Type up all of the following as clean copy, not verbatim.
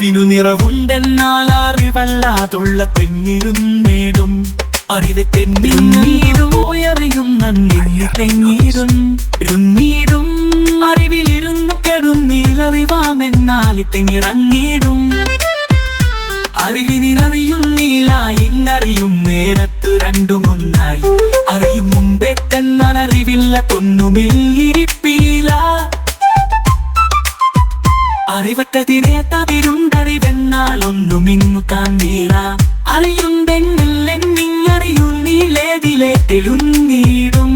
അറിവിനു നിറവുണ്ടെന്നാൽ അറിവല്ലാതുള്ള തെങ്ങിലും നേടും. അറിവ് തെന്നിടും ഉയറിയും നന്ദി തെങ്ങിടും അറിവിലിരുന്നു കെടുന്നീലറിവാമെന്നാൽ തെങ്ങിറങ്ങിടും. അറിവിനിറയുന്നീല ഇന്നറിയും നേരത്തു രണ്ടുമൊന്നായി. അറിയും മുമ്പേ തന്നാൽ അറിവില്ല തൊന്നുമില്ലിരിപ്പീല. അറിവറ്റതിനെ തവിരുണ്ടറിവെന്നാൽ ഒന്നുമിന്നു കാണ്ണീല. അറിയുണ്ടെന്നില്ലെന്നിങ്ങറിയുന്നീലേതിലെ തെളുന്നീടും.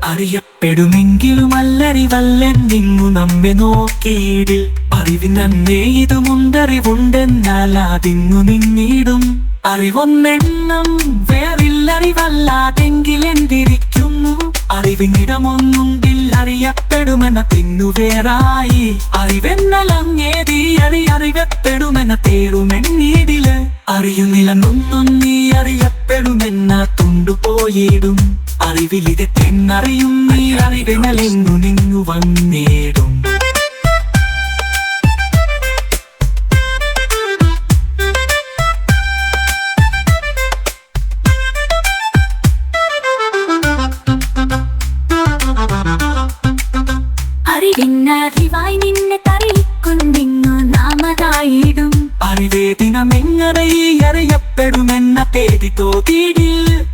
അറിയപ്പെടുമെങ്കിലും അല്ലറിവല്ലെന്നിങ്ങു നമ്മെ നോക്കിയിടിൽ. അറിവിനന്നേ ഇതുമുണ്ടറിവുണ്ടെന്നാൽ അതിങ്ങു നിന്നിടും. അറിവൊന്നെണ്ണം വേറില്ലറിവല്ലാതെങ്കിലെന്തിരിക്കുന്നു. അറിവിനിടമൊന്നുണ്ടിൽ അറിയപ്പെടുമെന്ന തിന്നു വേറായി. അറിവെന്നലങ്ങേതി അറിയപ്പെടുമെന്ന തേടുമെന്നീടില്. അറിയുന്നില്ലെന്നൊന്നീ അറിയപ്പെടുമെന്ന തുണ്ടുപോയിടും. അറിവിലിത് തെന്നറിയും നീ അറിവിനലെന്നു നിന്നു വന്നേടും. അറിവിന്നറിവായി നിന്നെ തറിയിക്കൊണ്ടിങ്ങു നാമതായിടും. അറിവേ ദിനമെങ്ങറിയപ്പെടുമെന്ന പേടി തോതിയിൽ.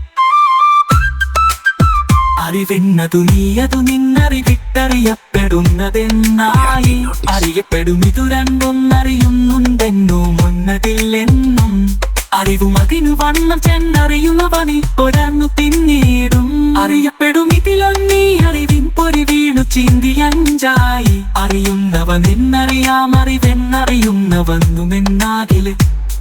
അറിവെന്നതു നീയതു നിന്നറിവിട്ടറിയപ്പെടുന്നതെന്നായി. അറിയപ്പെടും ഇതു രണ്ടൊന്നറിയുന്നുണ്ടെന്നു മുന്നതില്ലെന്നും. അറിവും അതിനു വണ്ണം ചെന്നറിയുന്നവനി ഒരന്നു പിന്നീടും. അറിയപ്പെടും ഇതിലൊന്നീ അറിവിൻ പൊരി വീണു ചിന്തിയഞ്ചായി. അറിയുന്നവനെന്നറിയാം അറിവെന്നറിയുന്നവന്നുമെന്നാകില്.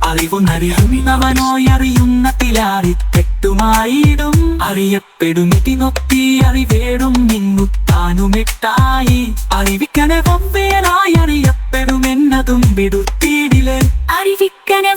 അറിവുന്നറിയുന്നവനോ അറിയുന്നതിലാറിക്കെട്ടുമായിടും. അറിയപ്പെടും ഇതിനൊത്തി അറിവേടും നിങ്ങുത്താനുമെട്ടായി. അറിവിക്കനെ വെവ്വേറായി അറിയപ്പെടുമെന്നതും വിടുത്തിയിടില്. അറിവിക്കനെ